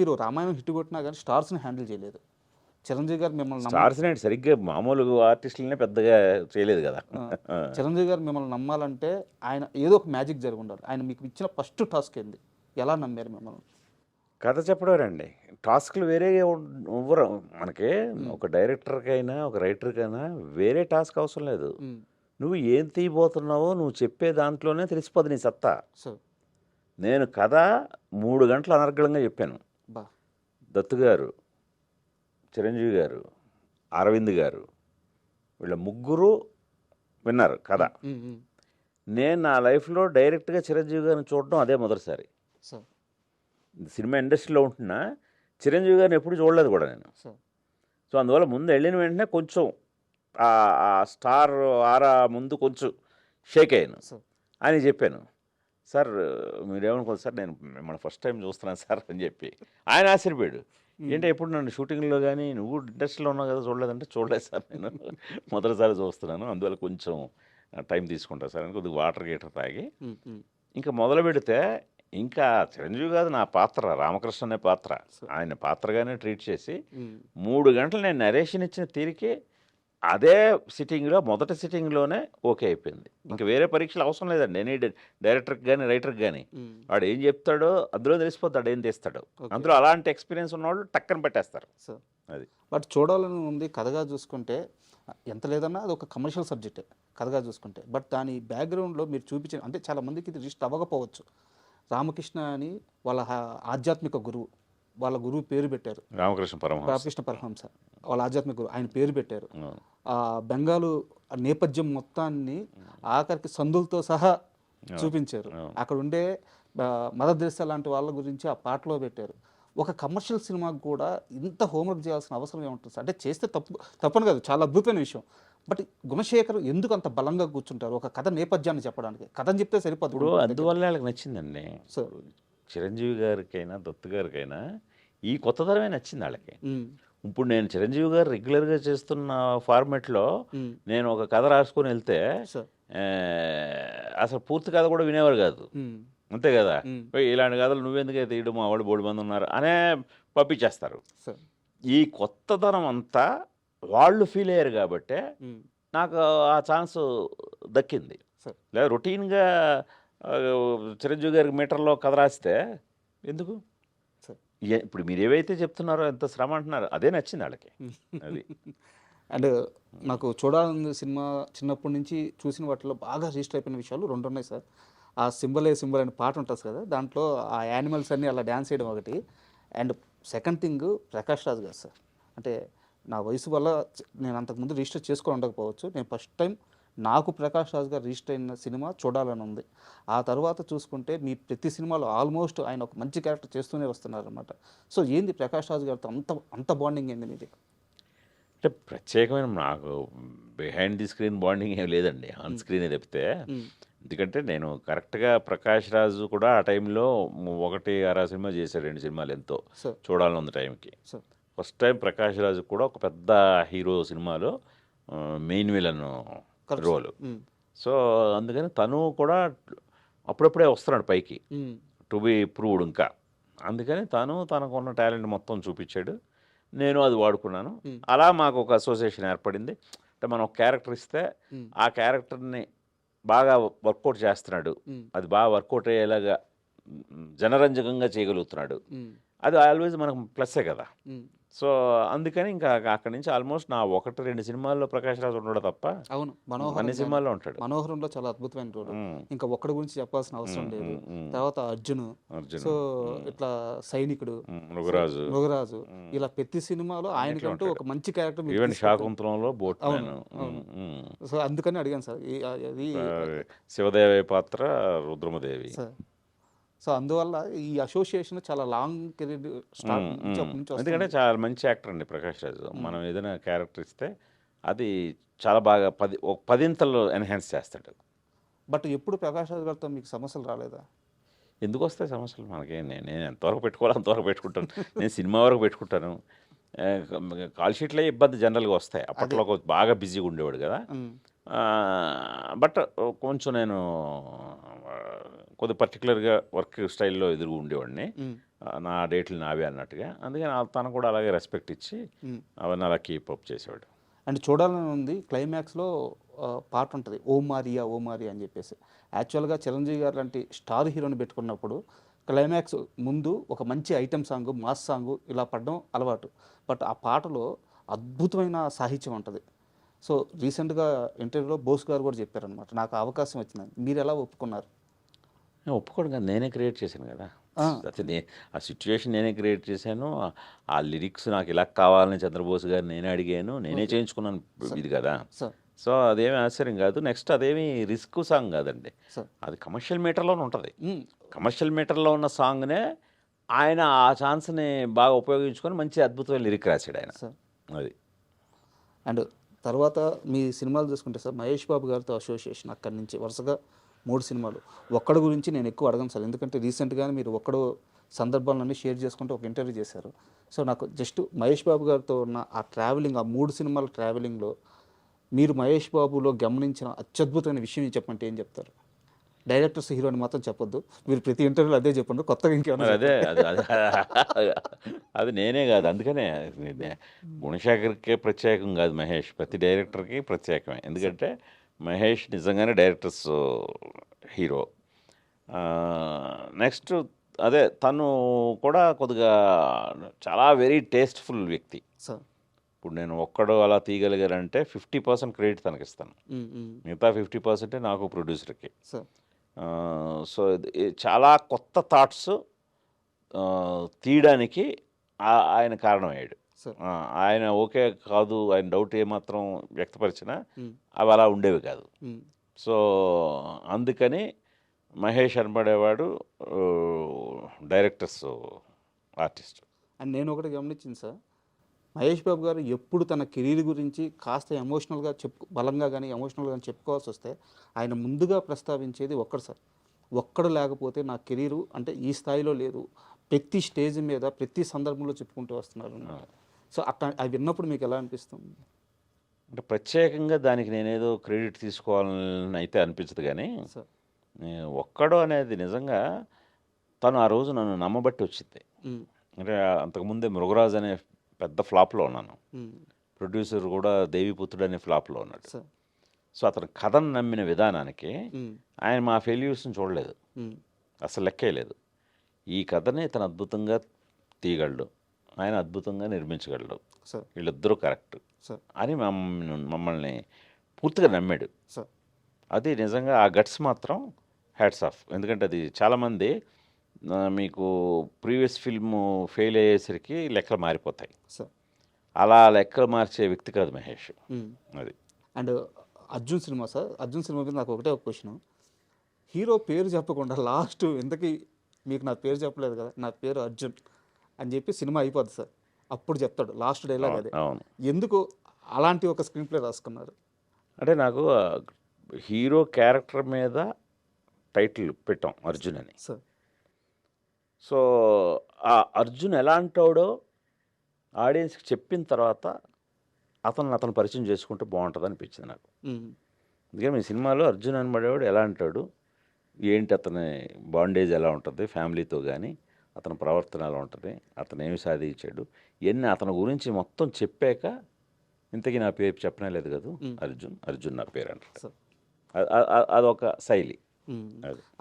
మీరు రామాయణం హిట్ కొట్టినా కానీ స్టార్స్ని హ్యాండిల్ చేయలేదు. చిరంజీవి గారు మిమ్మల్ని స్టార్స్ ఏంటి సరిగ్గా మామూలు ఆర్టిస్టులనే పెద్దగా చేయలేదు కదా. చిరంజీవి గారు మిమ్మల్ని నమ్మాలంటే ఆయన ఏదో ఒక మ్యాజిక్ జరిగి ఉండాలి. ఆయన మీకు ఇచ్చిన ఫస్ట్ టాస్క్ ఏంది, ఎలా నమ్మారు మిమ్మల్ని? కథ చెప్పడమేనండి. టాస్క్లు వేరే ఇవ్వరు మనకి. ఒక డైరెక్టర్కైనా ఒక రైటర్కైనా వేరే టాస్క్ అవసరం లేదు. నువ్వు ఏం తీయబోతున్నావో నువ్వు చెప్పే దాంట్లోనే తెలిసిపోదు నీ సత్తా. నేను కథ 3 గంటలు అనర్గళంగా చెప్పాను. దత్తు గారు, చిరంజీవి గారు, అరవింద్ గారు వీళ్ళ ముగ్గురు విన్నారు కథ. నేను నా లైఫ్లో డైరెక్ట్గా చిరంజీవి గారిని చూడడం అదే మొదటిసారి. సినిమా ఇండస్ట్రీలో ఉంటున్నా చిరంజీవి గారిని ఎప్పుడు చూడలేదు కూడా నేను. సో అందువల్ల ముందు వెళ్ళిన వెంటనే కొంచెం ఆ స్టార్ ఆరా ముందు కొంచెం షేక్ అయ్యాను అని చెప్పాను. సార్ మీరేమనుకోదు సార్, నేను మిమ్మల్ని ఫస్ట్ టైం చూస్తున్నాను సార్ అని చెప్పి ఆయన ఆశ్చర్యపోయాడు. ఏంటంటే ఎప్పుడు నన్ను షూటింగ్లో కానీ నువ్వు ఇండస్ట్రీలో ఉన్నావు కదా చూడలేదంటే, చూడలేదు సార్ నేను మొదటిసారి చూస్తున్నాను, అందువల్ల కొంచెం టైం తీసుకుంటా సార్ అని కొద్దిగా వాటర్ గీటర్ తాగి ఇంకా మొదలు పెడితే ఇంకా చిరంజీవి గారు నా పాత్ర రామకృష్ణ అనే పాత్ర, ఆయన పాత్రగానే ట్రీట్ చేసి 3 గంటలు నేను నరేషన్ ఇచ్చిన తీరికే అదే సిట్టింగ్లో మొదటి సిట్టింగ్లోనే ఓకే అయిపోయింది. ఇంకా వేరే పరీక్షలు అవసరం లేదండి. ఎనీ డైరెక్టర్కి కానీ రైటర్కి కానీ వాడు ఏం చెప్తాడో అందులో తెలిసిపోతాడు ఏం తీస్తాడో. అందులో అలాంటి ఎక్స్పీరియన్స్ ఉన్నవాళ్ళు టక్కన పెట్టేస్తారు. అది బట్ చూడాలని ఉంది. కథగా చూసుకుంటే ఎంత లేదన్నా అది ఒక కమర్షియల్ సబ్జెక్టే కథగా చూసుకుంటే. బట్ దాని బ్యాక్గ్రౌండ్లో మీరు చూపించిన అంటే చాలామందికి ఇది రిస్ట్ అవ్వకపోవచ్చు. రామకృష్ణ అని వాళ్ళ ఆధ్యాత్మిక గురువు, వాళ్ళ గురువు పేరు పెట్టారు, రామకృష్ణ పరమహంస వాళ్ళ ఆధ్యాత్మిక గురువు, ఆయన పేరు పెట్టారు. ఆ బెంగాలు నేపథ్యం మొత్తాన్ని ఆఖరికి సందులతో సహా చూపించారు. అక్కడ ఉండే మదర్ తెరెసా లాంటి వాళ్ళ గురించి ఆ పాటలో పెట్టారు. ఒక కమర్షియల్ సినిమాకు కూడా ఇంత హోంవర్క్ చేయాల్సిన అవసరం ఏముంటుంది సార్? అంటే చేస్తే తప్పని కాదు, చాలా అద్భుతమైన విషయం. బట్ గుణశేఖర్ ఎందుకు అంత బలంగా కూర్చుంటారు ఒక కథ నేపథ్యాన్ని చెప్పడానికి? కథని చెప్తే సరిపోదు. ఇప్పుడు అందువల్ల వాళ్ళకి నచ్చిందండి. సో చిరంజీవి గారికైనా దత్తు గారికైనా ఈ కొత్త తరమే నచ్చింది వాళ్ళకి. ఇప్పుడు నేను చిరంజీవి గారు రెగ్యులర్గా చేస్తున్న ఫార్మెట్లో నేను ఒక కథ రాసుకొని వెళ్తే అసలు పూర్తి కథ కూడా వినేవారు కాదు. అంతే కదా, ఇలాంటి కథలు నువ్వెందుకైతే తీయడం, మా వాళ్ళు 3 మంది ఉన్నారు అనే పంపించేస్తారు. ఈ కొత్తదనం అంతా వాళ్ళు ఫీల్ అయ్యారు కాబట్టే నాకు ఆ ఛాన్స్ దక్కింది. లేదా రొటీన్గా చిరంజీవి గారికి మీటర్లో కథ రాస్తే ఎందుకు? ఇప్పుడు మీరు ఏవైతే చెప్తున్నారో ఎంత శ్రమ అంటున్నారో అదే నచ్చింది వాళ్ళకి. అది అండ్ నాకు చూడాలని సినిమా చిన్నప్పటి నుంచి చూసిన వాటిలో బాగా రిజిస్టర్ అయిపోయిన విషయాలు 2 ఉన్నాయి సార్. ఆ సింబల్ అనే పాట ఉంటుంది కదా, దాంట్లో ఆ యానిమల్స్ అన్నీ అలా డ్యాన్స్ చేయడం ఒకటి. And second thing Prakash Raj గారు సార్. అంటే నా వయసు వల్ల నేను అంతకుముందు రిజిస్టర్ చేసుకొని ఉండకపోవచ్చు. నేను ఫస్ట్ టైం నాకు ప్రకాష్ రాజ్ గారు రిజిస్టర్ అయిన సినిమా చూడాలని ఉంది. ఆ తర్వాత చూసుకుంటే మీ ప్రతి సినిమాలో ఆల్మోస్ట్ ఆయన ఒక మంచి క్యారెక్టర్ చేస్తూనే వస్తున్నారనమాట. సో ఏంది ప్రకాష్ రాజ్ గారితో అంత బాండింగ్ ఏంది మీది? అంటే ప్రత్యేకమైన నాకు బిహైండ్ ది స్క్రీన్ బాండింగ్ ఏం లేదండి, ఆన్ స్క్రీనే తప్పితే. ఎందుకంటే నేను కరెక్ట్గా ప్రకాష్ రాజు కూడా ఆ టైంలో 1-6 సినిమా చేశాడు, 2 సినిమాలు ఎంతో చూడాలని ఉంది టైంకి. ఫస్ట్ టైం ప్రకాష్ రాజు కూడా ఒక పెద్ద హీరో సినిమాలో మెయిన్ విలన్ రోలు. సో అందుకని తను కూడా అప్పుడప్పుడే వస్తున్నాడు పైకి, టు బి ప్రూవ్డ్ ఇంకా. అందుకని తనకున్న టాలెంట్ మొత్తం చూపించాడు, నేను అది వాడుకున్నాను. అలా మాకు ఒక అసోసియేషన్ ఏర్పడింది. అంటే మనం ఒక క్యారెక్టర్ ఇస్తే ఆ క్యారెక్టర్ని బాగా వర్కౌట్ చేస్తున్నాడు, అది బాగా వర్కౌట్ అయ్యేలాగా జనరంజకంగా చేయగలుగుతున్నాడు, అది ఆల్వేజ్ మనకు ప్లస్సే కదా. సో అందుకని ఇంకా అక్కడి నుంచి ఆల్మోస్ట్ నా 1-2 సినిమాల్లో ప్రకాష్ రాజు ఉండడు తప్ప అవును అన్ని సినిమాల్లో ఉంటాడు. మనోహరంలో చాలా అద్భుతమైన రోల్, ఇంకా ఒక్కడి గురించి చెప్పాల్సిన అవసరం లేదు. తర్వాత అర్జున్, సో ఇట్లా సైనికుడు, మృగరాజు, ఇలా ప్రతి సినిమాలో ఆయనకంటూ ఒక మంచి క్యారెక్టర్. ఈవెన్ శాకుంతలంలో బోట్. సో అందుకని అడిగాను సార్, అది శివదేవి పాత్ర రుద్రమదేవి. సో అందువల్ల ఈ అసోసియేషన్ చాలా లాంగ్ కెరీర్ స్టార్ట్. ఎందుకంటే చాలా మంచి యాక్టర్ అండి ప్రకాష్ రాజు. మనం ఏదైనా క్యారెక్టర్ ఇస్తే అది చాలా బాగా 10 ఎన్హాన్స్ చేస్తాడు. బట్ ఎప్పుడు ప్రకాష్ రాజు గారితో మీకు సమస్యలు రాలేదా? ఎందుకు వస్తాయి సమస్యలు మనకి? నేను ఎంతవరకు పెట్టుకోవాలో అంతవరకు పెట్టుకుంటాను. నేను సినిమా వరకు పెట్టుకుంటాను. కాల్ షీట్లే ఇబ్బంది జనరల్గా వస్తాయి. అప్పట్లో బాగా బిజీగా ఉండేవాడు కదా. బట్ కొంచెం నేను కొద్ది పర్టికులర్గా వర్క్ స్టైల్లో ఎదురు ఉండేవాడిని. నా డేట్లు నావే అన్నట్టుగా. అందుకని తను కూడా అలాగే రెస్పెక్ట్ ఇచ్చి అవన్నీ అలా కీపప్ చేసేవాడు. అండ్ చూడాలని ఉంది క్లైమాక్స్లో పాట ఉంటుంది ఓ మారియా ఓ మారియా అని చెప్పేసి. యాక్చువల్గా చిరంజీవి గారు లాంటి స్టార్ హీరోని పెట్టుకున్నప్పుడు క్లైమాక్స్ ముందు ఒక మంచి ఐటెం సాంగ్ మాస్ సాంగ్ ఇలా పడడం అలవాటు. బట్ ఆ పాటలో అద్భుతమైన సాహిత్యం ఉంటుంది. సో రీసెంట్గా ఇంటర్వ్యూలో బోస్ గారు కూడా చెప్పారనమాట, నాకు అవకాశం వచ్చిందని. మీరు ఎలా ఒప్పుకున్నారు? నేను ఒప్పుకోను కదా, నేనే క్రియేట్ చేశాను కదా. ఆ, అసలు ఆ సిచ్యువేషన్ నేనే క్రియేట్ చేశాను. ఆ లిరిక్స్ నాకు ఇలా కావాలని చంద్రబోస్ గారు నేనే అడిగాను, నేనే చేయించుకున్నాను ఇది కదా. సార్ సో అదేమీ ఆశ్చర్యం కాదు. నెక్స్ట్ అదేమి రిస్క్ సాంగ్ కాదండి, సార్ అది కమర్షియల్ మీటర్లోనే ఉంటుంది. కమర్షియల్ మీటర్లో ఉన్న సాంగ్నే ఆయన ఆ ఛాన్స్ని బాగా ఉపయోగించుకొని మంచి అద్భుతమైన లిరిక్ రాశాడు ఆయన. సార్ అది. అండ్ తర్వాత మీ సినిమాలు చూసుకుంటే సార్, మహేష్ బాబు గారితో అసోసియేషన్ అక్కడి నుంచి వరుసగా 3 సినిమాలు. ఒక్కడు గురించి నేను ఎక్కువ అడగను సార్, ఎందుకంటే రీసెంట్గానే మీరు ఒక్కడు సందర్భాలన్నీ షేర్ చేసుకుంటూ ఒక ఇంటర్వ్యూ చేశారు. సో నాకు జస్ట్ మహేష్ బాబు గారితో ఉన్న ఆ ట్రావెలింగ్, ఆ 3 సినిమాల ట్రావెలింగ్లో మీరు మహేష్ బాబులో గమనించిన అత్యద్భుతమైన విషయం చెప్పంటే ఏం చెప్తారు? డైరెక్టర్స్ హీరోని మాత్రం చెప్పొద్దు, మీరు ప్రతి ఇంటర్వ్యూలో అదే చెప్పండి, కొత్తగా ఇంకేమైనా మరి అదే అది నేనే కాదు. అందుకనే గుణశేఖర్కే ప్రత్యేకం కాదు మహేష్, ప్రతి డైరెక్టర్కి ప్రత్యేకమే. ఎందుకంటే మహేష్ నిజంగానే డైరెక్టర్స్ హీరో. నెక్స్ట్ అదే తను కూడా కొద్దిగా చాలా వెరీ టేస్ట్ఫుల్ వ్యక్తి. సార్ ఇప్పుడు నేను ఒక్కడు అలా తీయగలిగానంటే 50% క్రెడిట్ తనకిస్తాను, మిగతా 50% నాకు ప్రొడ్యూసర్కి. సార్ సో చాలా కొత్త థాట్స్ తీయడానికి ఆయన కారణమయ్యాడు. సార్ ఆయన ఓకే కాదు, ఆయన డౌట్ ఏమాత్రం వ్యక్తపరిచినా అవి అలా ఉండేవి కాదు. సో అందుకని మహేష్ అనబడేవాడు డైరెక్టర్స్ ఆర్టిస్ట్. అండ్ నేను ఒకటి గమనించింది సార్, మహేష్ బాబు గారు ఎప్పుడు తన కెరీర్ గురించి కాస్త ఎమోషనల్గా బలంగా కానీ ఎమోషనల్గా కానీ చెప్పుకోవాల్సి వస్తే ఆయన ముందుగా ప్రస్తావించేది ఒక్కడు సార్. ఒక్కడు లేకపోతే నా కెరీరు అంటే ఈ స్థాయిలో లేదు, ప్రతి స్టేజ్ మీద ప్రతి సందర్భంలో చెప్పుకుంటూ వస్తున్నారు. సో అట్లా అవి విన్నప్పుడు మీకు ఎలా అనిపిస్తుంది? అంటే ప్రత్యేకంగా దానికి నేనేదో క్రెడిట్ తీసుకోవాలని అయితే అనిపించదు. కానీ సార్ ఒక్కడు అనేది నిజంగా తను ఆ రోజు నన్ను నమ్మబట్టి వచ్చింది. అంటే అంతకుముందే మృగరాజ్ అనే పెద్ద ఫ్లాప్లో ఉన్నాను, ప్రొడ్యూసర్ కూడా దేవిపుత్రుడు అనే ఫ్లాప్లో ఉన్నాడు. సార్ సో అతను కథను నమ్మిన విధానానికి ఆయన మా ఫెయిల్యూర్స్ని చూడలేదు, అసలు లెక్కే లేదు. ఈ కథని తను అద్భుతంగా తీయగలడు, ఆయన అద్భుతంగా నిర్మించగలడు, సార్ వీళ్ళిద్దరూ కరెక్ట్ సార్ అని మమ్మల్ని పూర్తిగా నమ్మాడు. సార్ అది నిజంగా ఆ గట్స్ మాత్రం హ్యాట్స్ ఆఫ్. ఎందుకంటే అది చాలామంది మీకు ప్రీవియస్ ఫిల్మ్ ఫెయిల్ అయ్యేసరికి లెక్కలు మారిపోతాయి, సార్ అలా లెక్కలు మార్చే వ్యక్తి కాదు మహేష్. అది. And Arjun cinema sir, Arjun cinema మీద నాకు ఒకటే ఒక క్వశ్చన్, హీరో పేరు చెప్పకుండా లాస్ట్ ఎందుకు మీకు నా పేరు చెప్పలేదు కదా, నా పేరు అర్జున్ అని చెప్పి సినిమా అయిపోద్ది సార్, అప్పుడు చెప్తాడు లాస్ట్ డైలాగ్ అదే. అవును. ఎందుకు అలాంటి ఒక స్క్రీన్ ప్లే రాసుకున్నారు? అంటే నాకు హీరో క్యారెక్టర్ మీద టైటిల్ పెట్టాం అర్జున్ అని. సార్ సో ఆ అర్జున్ ఎలాంటోడో ఆడియన్స్కి చెప్పిన తర్వాత అతను పరిచయం చేసుకుంటే బాగుంటుంది అనిపించింది నాకు. అందుకని మీ సినిమాలో అర్జున్ అనబడేవాడు ఎలా అంటాడు, ఏంటి అతని బాండేజ్ ఎలా ఉంటుంది ఫ్యామిలీతో, కానీ అతని ప్రవర్తన ఎలా ఉంటుంది, అతను ఏమి సాధించాడు, ఇవన్నీ అతని గురించి మొత్తం చెప్పాక ఇంతకీ నా పేరు చెప్పనే లేదు కదా, అర్జున్ నా పేరు అంటారు. అదొక శైలి. అది.